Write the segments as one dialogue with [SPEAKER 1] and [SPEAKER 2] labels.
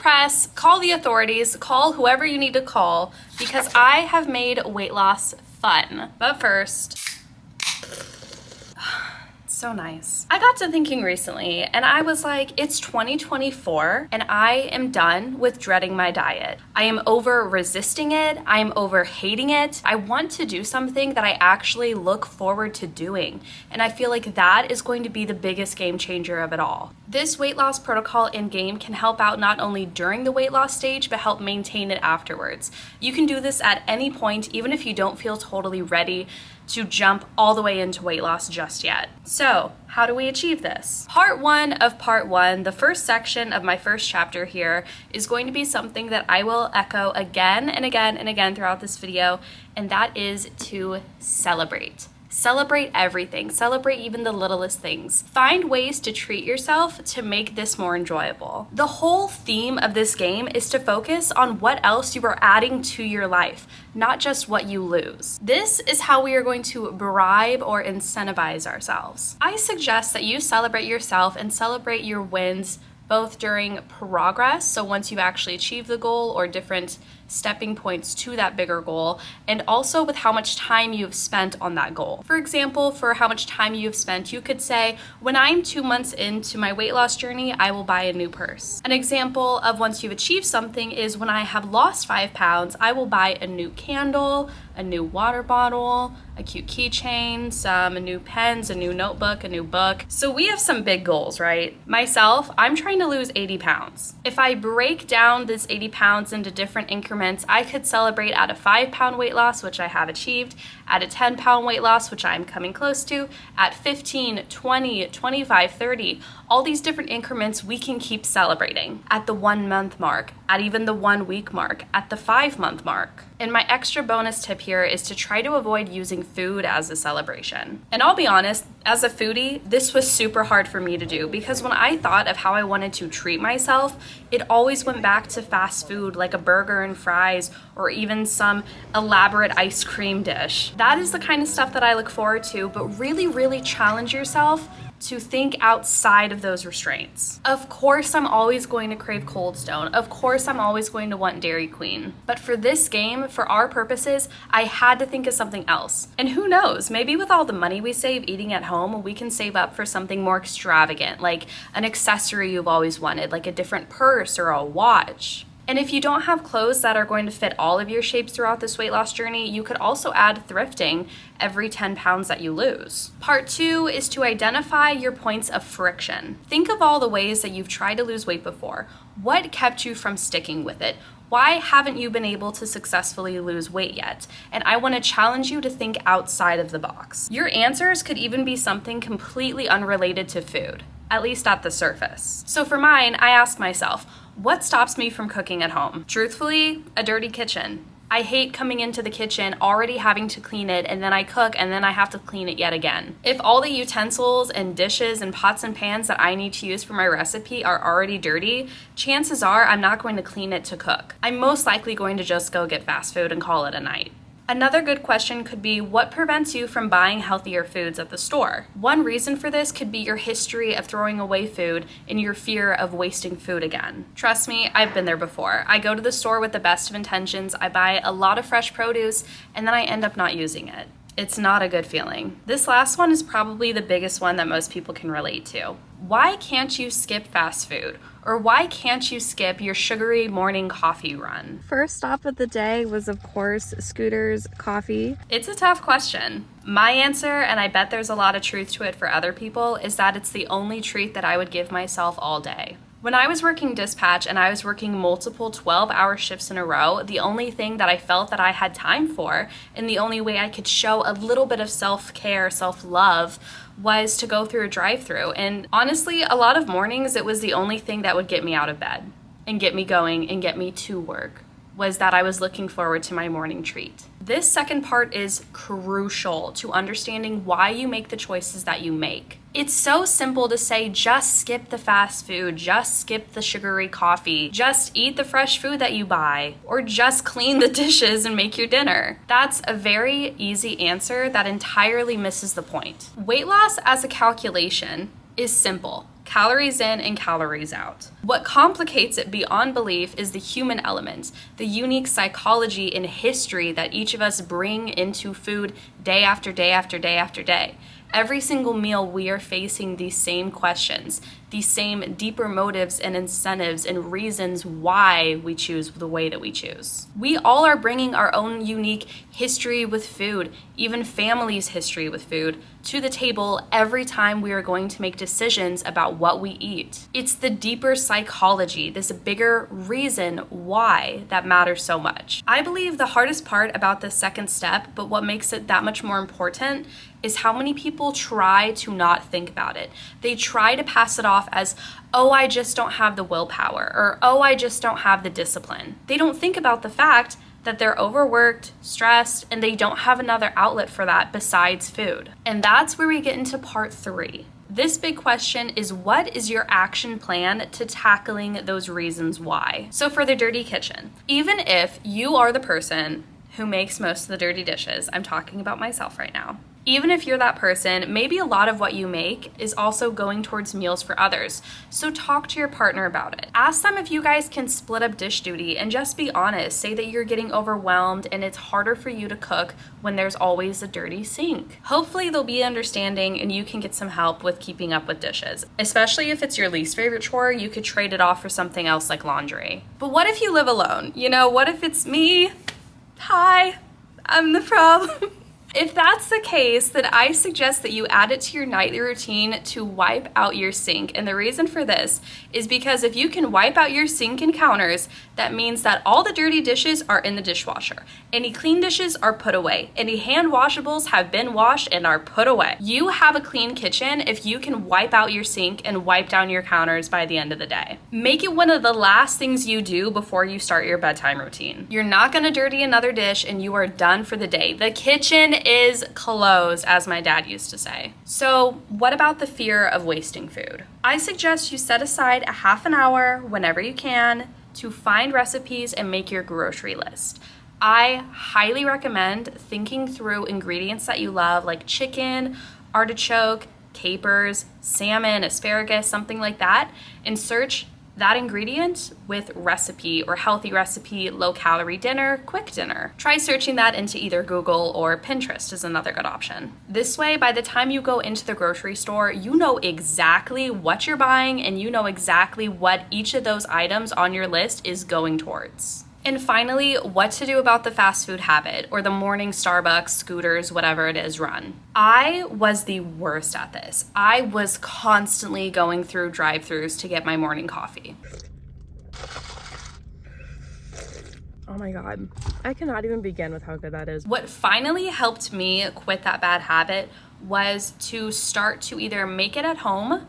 [SPEAKER 1] press, call the authorities, call whoever you need to call, because I have made weight loss fun. But first, so nice. I got to thinking recently and I was like, it's 2024 and I am done with dreading my diet. I am over resisting it. I am over hating it. I want to do something that I actually look forward to doing. And I feel like that is going to be the biggest game changer of it all. This weight loss protocol in game can help out not only during the weight loss stage, but help maintain it afterwards. You can do this at any point, even if you don't feel totally ready to jump all the way into weight loss just yet. So, how do we achieve this? Part one of part one, the first section of my first chapter here, is going to be something that I will echo again and again and again throughout this video, and that is to celebrate. Celebrate everything. Celebrate even the littlest things. Find ways to treat yourself to make this more enjoyable. The whole theme of this game is to focus on what else you are adding to your life, not just what you lose. This is how we are going to bribe or incentivize ourselves. I suggest that you celebrate yourself and celebrate your wins both during progress, so once you actually achieve the goal or different stepping points to that bigger goal, and also with how much time you've spent on that goal. For example, for how much time you've spent, you could say, when I'm 2 months into my weight loss journey, I will buy a new purse. An example of once you've achieved something is when I have lost 5 pounds, I will buy a new candle, a new water bottle, a cute keychain, some new pens, a new notebook, a new book. So we have some big goals, right? Myself, I'm trying to lose 80 pounds. If I break down this 80 pounds into different increments, I could celebrate at a 5-pound weight loss, which I have achieved, at a 10-pound weight loss, which I'm coming close to, at 15, 20, 25, 30, all these different increments we can keep celebrating. At the 1-month mark, at even the 1-week mark, at the 5-month mark. And my extra bonus tip here is to try to avoid using food as a celebration. And I'll be honest, as a foodie, this was super hard for me to do because when I thought of how I wanted to treat myself, it always went back to fast food like a burger and fries or even some elaborate ice cream dish. That is the kind of stuff that I look forward to, but really, really challenge yourself to think outside of those restraints. Of course, I'm always going to crave Cold Stone. Of course, I'm always going to want Dairy Queen. But for this game, for our purposes, I had to think of something else. And who knows, maybe with all the money we save eating at home, we can save up for something more extravagant, like an accessory you've always wanted, like a different purse or a watch. And if you don't have clothes that are going to fit all of your shapes throughout this weight loss journey, you could also add thrifting every 10 pounds that you lose. Part 2 is to identify your points of friction. Think of all the ways that you've tried to lose weight before. What kept you from sticking with it? Why haven't you been able to successfully lose weight yet? And I want to challenge you to think outside of the box. Your answers could even be something completely unrelated to food, at least at the surface. So for mine, I ask myself, what stops me from cooking at home? Truthfully, a dirty kitchen. I hate coming into the kitchen, already having to clean it, and then I cook, and then I have to clean it yet again. If all the utensils and dishes and pots and pans that I need to use for my recipe are already dirty, chances are I'm not going to clean it to cook. I'm most likely going to just go get fast food and call it a night. Another good question could be, what prevents you from buying healthier foods at the store? One reason for this could be your history of throwing away food and your fear of wasting food again. Trust me, I've been there before. I go to the store with the best of intentions, I buy a lot of fresh produce, and then I end up not using it. It's not a good feeling. This last one is probably the biggest one that most people can relate to. Why can't you skip fast food? Or why can't you skip your sugary morning coffee run?
[SPEAKER 2] First stop of the day was, of course, Scooter's coffee.
[SPEAKER 1] It's a tough question. My answer, and I bet there's a lot of truth to it for other people, is that it's the only treat that I would give myself all day. When I was working dispatch and I was working multiple 12-hour shifts in a row, the only thing that I felt that I had time for, and the only way I could show a little bit of self-care, self-love, was to go through a drive-thru. And honestly, a lot of mornings, it was the only thing that would get me out of bed and get me going and get me to work, was that I was looking forward to my morning treat. This second part is crucial to understanding why you make the choices that you make. It's so simple to say, just skip the fast food, just skip the sugary coffee, just eat the fresh food that you buy, or just clean the dishes and make your dinner. That's a very easy answer that entirely misses the point. Weight loss as a calculation is simple. calories in and calories out. What complicates it beyond belief is the human element, the unique psychology and history that each of us bring into food day after day after day after day. Every single meal we are facing these same questions, these same deeper motives and incentives and reasons why we choose the way that we choose. We all are bringing our own unique history with food, even family's history with food, to the table every time we are going to make decisions about what we eat. It's the deeper psychology, this bigger reason why that matters so much. I believe the hardest part about the second step, but what makes it that much more important, is how many people try to not think about it. They try to pass it off as, oh, I just don't have the willpower, or oh, I just don't have the discipline. They don't think about the fact that they're overworked, stressed, and they don't have another outlet for that besides food. And that's where we get into part 3. This big question is, what is your action plan to tackling those reasons why? So for the dirty kitchen, even if you are the person who makes most of the dirty dishes, I'm talking about myself right now. Even if you're that person, maybe a lot of what you make is also going towards meals for others. So talk to your partner about it. Ask them if you guys can split up dish duty and just be honest. Say that you're getting overwhelmed and it's harder for you to cook when there's always a dirty sink. Hopefully they'll be understanding and you can get some help with keeping up with dishes. Especially if it's your least favorite chore, you could trade it off for something else like laundry. But what if you live alone? What if it's me? Hi, I'm the problem. If that's the case, then I suggest that you add it to your nightly routine to wipe out your sink. And the reason for this is because if you can wipe out your sink and counters, that means that all the dirty dishes are in the dishwasher. Any clean dishes are put away. Any hand washables have been washed and are put away. You have a clean kitchen if you can wipe out your sink and wipe down your counters by the end of the day. Make it one of the last things you do before you start your bedtime routine. You're not gonna dirty another dish and you are done for the day. The kitchen is closed, as my dad used to say. So what about the fear of wasting food? I suggest you set aside a half an hour whenever you can to find recipes and make your grocery list. I highly recommend thinking through ingredients that you love, like chicken, artichoke, capers, salmon, asparagus, something like that, and search that ingredient with recipe or healthy recipe, low calorie dinner, quick dinner. Try searching that into either Google or Pinterest is another good option. This way, by the time you go into the grocery store, you know exactly what you're buying and you know exactly what each of those items on your list is going towards. And finally, what to do about the fast food habit or the morning Starbucks, Scooters, whatever it is run. I was the worst at this. I was constantly going through drive-thrus to get my morning coffee.
[SPEAKER 2] Oh my God. I cannot even begin with how good that is.
[SPEAKER 1] What finally helped me quit that bad habit was to start to either make it at home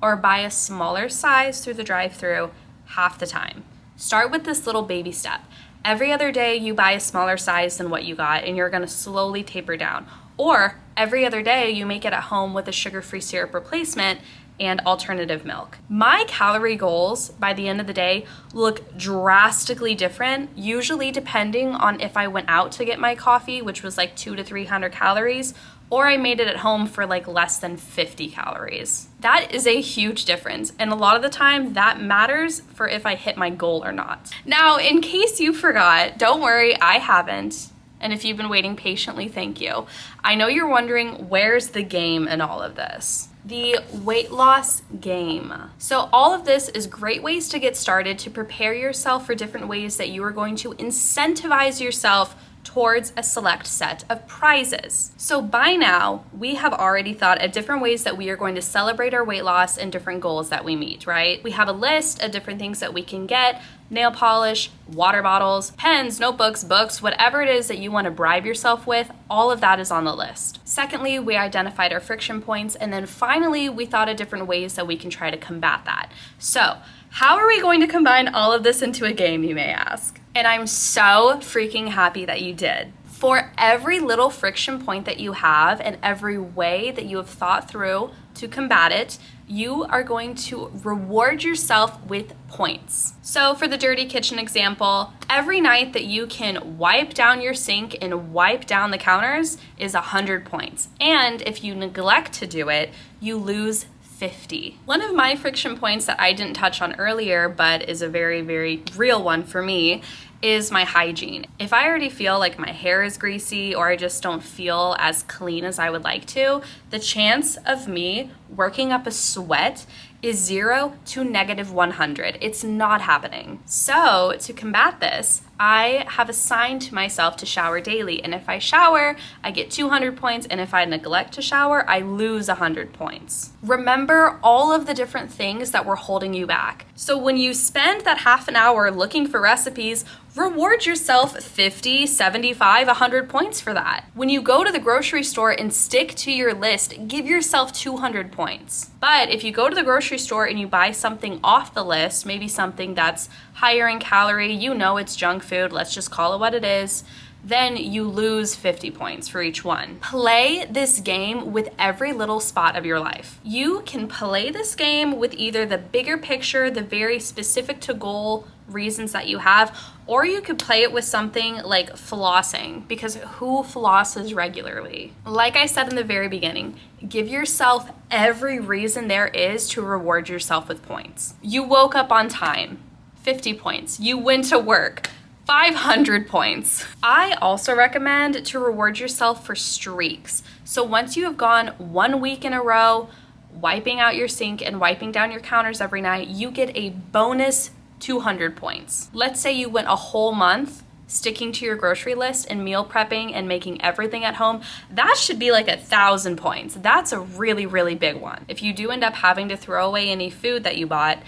[SPEAKER 1] or buy a smaller size through the drive-thru half the time. Start with this little baby step. Every other day you buy a smaller size than what you got and you're gonna slowly taper down. Or every other day you make it at home with a sugar-free syrup replacement and alternative milk. My calorie goals by the end of the day look drastically different, usually depending on if I went out to get my coffee, which was like 200 to 300 calories, or I made it at home for like less than 50 calories. That is a huge difference, and a lot of the time that matters for if I hit my goal or not. Now, in case you forgot, don't worry, I haven't. And if you've been waiting patiently, thank you. I know you're wondering, where's the game in all of this? The weight loss game. So all of this is great ways to get started to prepare yourself for different ways that you are going to incentivize yourself towards a select set of prizes. So by now, we have already thought of different ways that we are going to celebrate our weight loss and different goals that we meet, right? We have a list of different things that we can get: nail polish, water bottles, pens, notebooks, books, whatever it is that you want to bribe yourself with, all of that is on the list. Secondly, we identified our friction points, and then finally, we thought of different ways that we can try to combat that. So, how are we going to combine all of this into a game, you may ask? And I'm so freaking happy that you did. For every little friction point that you have and every way that you have thought through to combat it, you are going to reward yourself with points. So for the dirty kitchen example, every night that you can wipe down your sink and wipe down the counters is 100 points. And if you neglect to do it, you lose 50. One of my friction points that I didn't touch on earlier, but is a very, very real one for me, is my hygiene. If I already feel like my hair is greasy or I just don't feel as clean as I would like to, the chance of me working up a sweat is 0 to -100. It's not happening. So to combat this, I have assigned to myself to shower daily. And if I shower, I get 200 points. And if I neglect to shower, I lose 100 points. Remember all of the different things that were holding you back. So when you spend that half an hour looking for recipes, reward yourself 50, 75, 100 points for that. When you go to the grocery store and stick to your list, give yourself 200 points. But if you go to the grocery store and you buy something off the list, maybe something that's higher in calorie, you know it's junk food, let's just call it what it is, then you lose 50 points for each one. Play this game with every little spot of your life. You can play this game with either the bigger picture, the very specific to goal reasons that you have, or you could play it with something like flossing, because who flosses regularly? Like I said in the very beginning, give yourself every reason there is to reward yourself with points. You woke up on time, 50 points. You went to work, 500 points. I also recommend to reward yourself for streaks. So once you have gone 1 week in a row, wiping out your sink and wiping down your counters every night, you get a bonus 200 points. Let's say you went a whole month sticking to your grocery list and meal prepping and making everything at home. That should be like 1,000 points. That's a really, really big one. If you do end up having to throw away any food that you bought,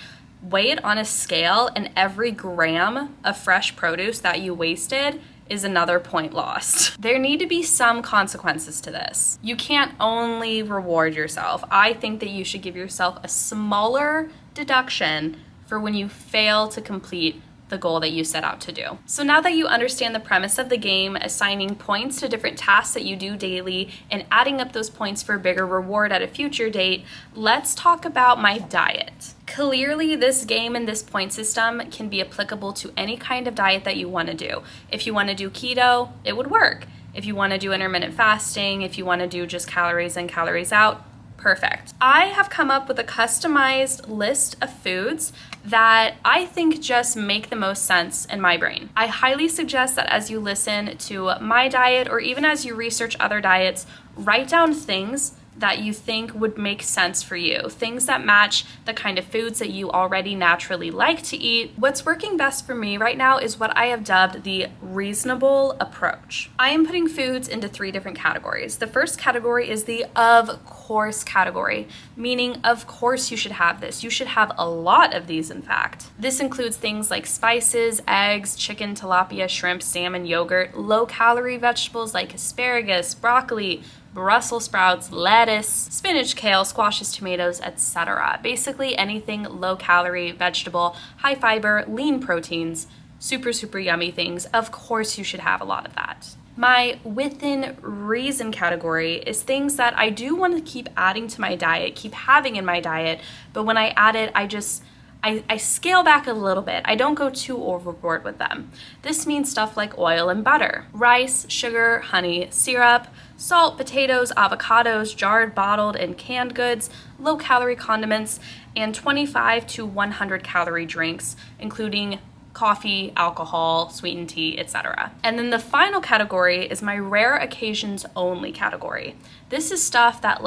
[SPEAKER 1] weigh it on a scale, and every gram of fresh produce that you wasted is another point lost. There need to be some consequences to this. You can't only reward yourself. I think that you should give yourself a smaller deduction for when you fail to complete the goal that you set out to do. So now that you understand the premise of the game, assigning points to different tasks that you do daily and adding up those points for a bigger reward at a future date, let's talk about my diet. Clearly, this game and this point system can be applicable to any kind of diet that you want to do. If you want to do keto, it would work. If you want to do intermittent fasting, if you want to do just calories in, calories out, perfect. I have come up with a customized list of foods that I think just make the most sense in my brain. I highly suggest that as you listen to my diet or even as you research other diets, write down things that you think would make sense for you, things that match the kind of foods that you already naturally like to eat. What's working best for me right now is what I have dubbed the reasonable approach. I am putting foods into 3 different categories. The first category is the of course category, meaning of course you should have this. You should have a lot of these, in fact. This includes things like spices, eggs, chicken, tilapia, shrimp, salmon, yogurt, low-calorie vegetables like asparagus, broccoli, Brussels sprouts, lettuce, spinach, kale, squashes, tomatoes, etc. Basically anything low-calorie, vegetable, high fiber, lean proteins, super, super yummy things. Of course you should have a lot of that. My within reason category is things that I do want to keep adding to my diet, keep having in my diet, but when I add it, I scale back a little bit. I don't go too overboard with them. This means stuff like oil and butter, rice, sugar, honey, syrup, salt, potatoes, avocados, jarred, bottled, and canned goods, low-calorie condiments, and 25 to 100 calorie drinks, including coffee, alcohol, sweetened tea, etc. And then the final category is my rare occasions only category. This is stuff that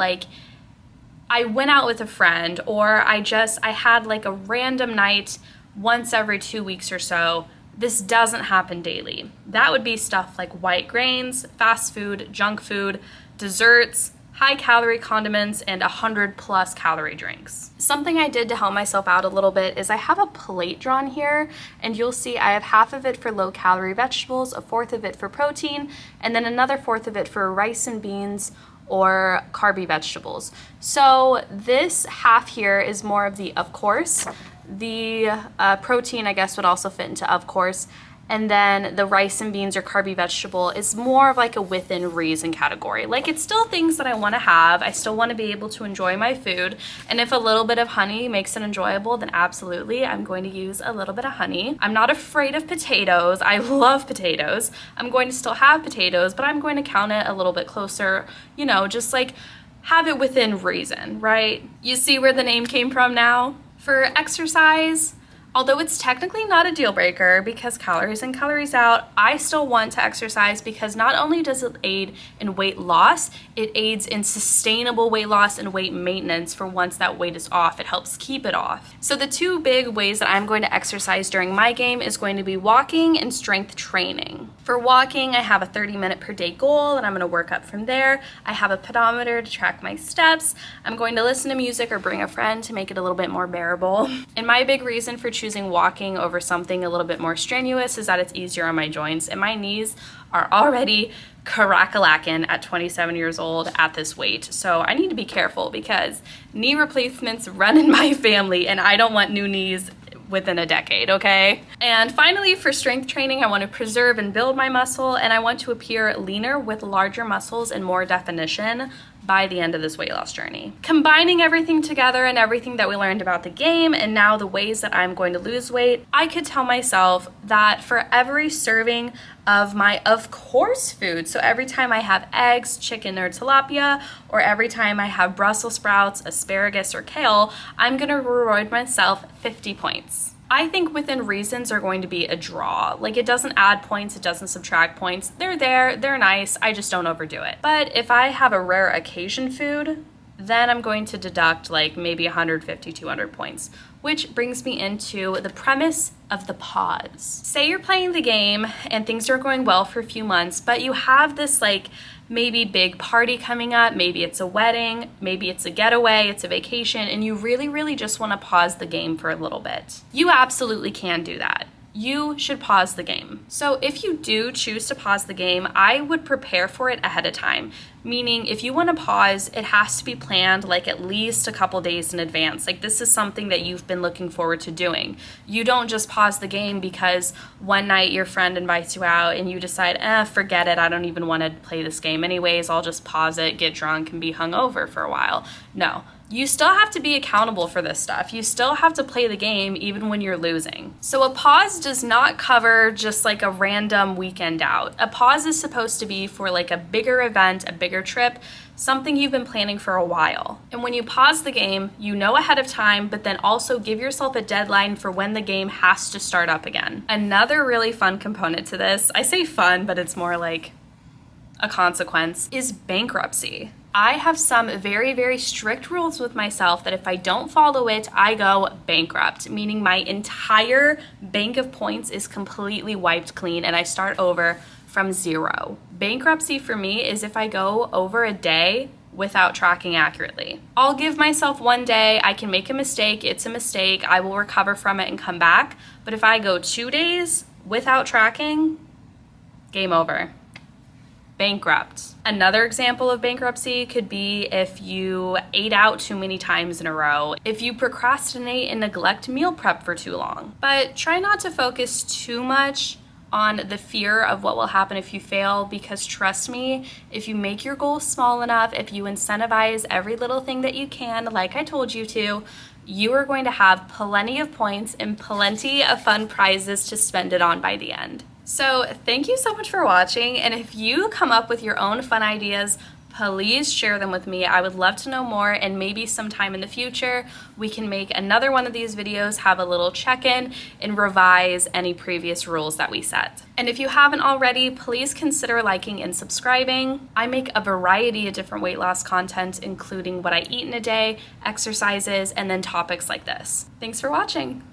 [SPEAKER 1] I went out with a friend, or I had like a random night once every 2 weeks or so. This doesn't happen daily. That would be stuff like white grains, fast food, junk food, desserts, high calorie condiments, and 100+ calorie drinks. Something I did to help myself out a little bit is I have a plate drawn here, and you'll see I have half of it for low calorie vegetables, a fourth of it for protein, and then another fourth of it for rice and beans or carby vegetables. So this half here is more of the of course. The protein, I guess, would also fit into of course. And then the rice and beans or carby vegetable is more of like a within reason category. Like, it's still things that I want to have. I still want to be able to enjoy my food. And if a little bit of honey makes it enjoyable, then absolutely, I'm going to use a little bit of honey. I'm not afraid of potatoes. I love potatoes. I'm going to still have potatoes, but I'm going to count it a little bit closer, just like have it within reason, right? You see where the name came from now? For exercise, although it's technically not a deal breaker because calories in, calories out, I still want to exercise because not only does it aid in weight loss, it aids in sustainable weight loss and weight maintenance for once that weight is off. It helps keep it off. So the two big ways that I'm going to exercise during my game is going to be walking and strength training. For walking, I have a 30-minute per day goal and I'm going to work up from there. I have a pedometer to track my steps. I'm going to listen to music or bring a friend to make it a little bit more bearable. And my big reason for choosing walking over something a little bit more strenuous is that it's easier on my joints, and my knees are already crack-a-lackin' at 27 years old at this weight. So I need to be careful because knee replacements run in my family and I don't want new knees within a decade, okay? And finally, for strength training, I want to preserve and build my muscle, and I want to appear leaner with larger muscles and more definition by the end of this weight loss journey. Combining everything together and everything that we learned about the game and now the ways that I'm going to lose weight, I could tell myself that for every serving of my of course food, so every time I have eggs, chicken, or tilapia, or every time I have Brussels sprouts, asparagus, or kale, I'm gonna reward myself 50 points. I think within reasons are going to be a draw. Like, it doesn't add points, it doesn't subtract points. They're there, they're nice, I just don't overdo it. But if I have a rare occasion food, then I'm going to deduct like maybe 150, 200 points, which brings me into the premise of the pause. Say you're playing the game and things are going well for a few months, but you have this like maybe big party coming up, maybe it's a wedding, maybe it's a getaway, it's a vacation, and you really, really just want to pause the game for a little bit. You absolutely can do that. You should pause the game. So if you do choose to pause the game, I would prepare for it ahead of time. Meaning if you want to pause, it has to be planned like at least a couple days in advance. Like, this is something that you've been looking forward to doing. You don't just pause the game because one night your friend invites you out and you decide, forget it, I don't even want to play this game anyways, I'll just pause it, get drunk, and be hungover for a while. No. You still have to be accountable for this stuff. You still have to play the game even when you're losing. So a pause does not cover just like a random weekend out. A pause is supposed to be for like a bigger event, a bigger trip, something you've been planning for a while. And when you pause the game, you know ahead of time, but then also give yourself a deadline for when the game has to start up again. Another really fun component to this, I say fun, but it's more like a consequence, is bankruptcy. I have some very, very strict rules with myself that if I don't follow it, I go bankrupt, meaning my entire bank of points is completely wiped clean and I start over from zero. Bankruptcy for me is if I go over a day without tracking accurately. I'll give myself one day, I can make a mistake, it's a mistake, I will recover from it and come back. But if I go 2 days without tracking, game over. Bankrupt. Another example of bankruptcy could be if you ate out too many times in a row, if you procrastinate and neglect meal prep for too long. But try not to focus too much on the fear of what will happen if you fail, because trust me, if you make your goals small enough, if you incentivize every little thing that you can, like I told you to, you are going to have plenty of points and plenty of fun prizes to spend it on by the end. So thank you so much for watching, and if you come up with your own fun ideas, please share them with me. I would love to know more, and maybe sometime in the future we can make another one of these videos, have a little check-in, and revise any previous rules that we set. And if you haven't already, please consider liking and subscribing. I make a variety of different weight loss content, including what I eat in a day, exercises, and then topics like this. Thanks for watching.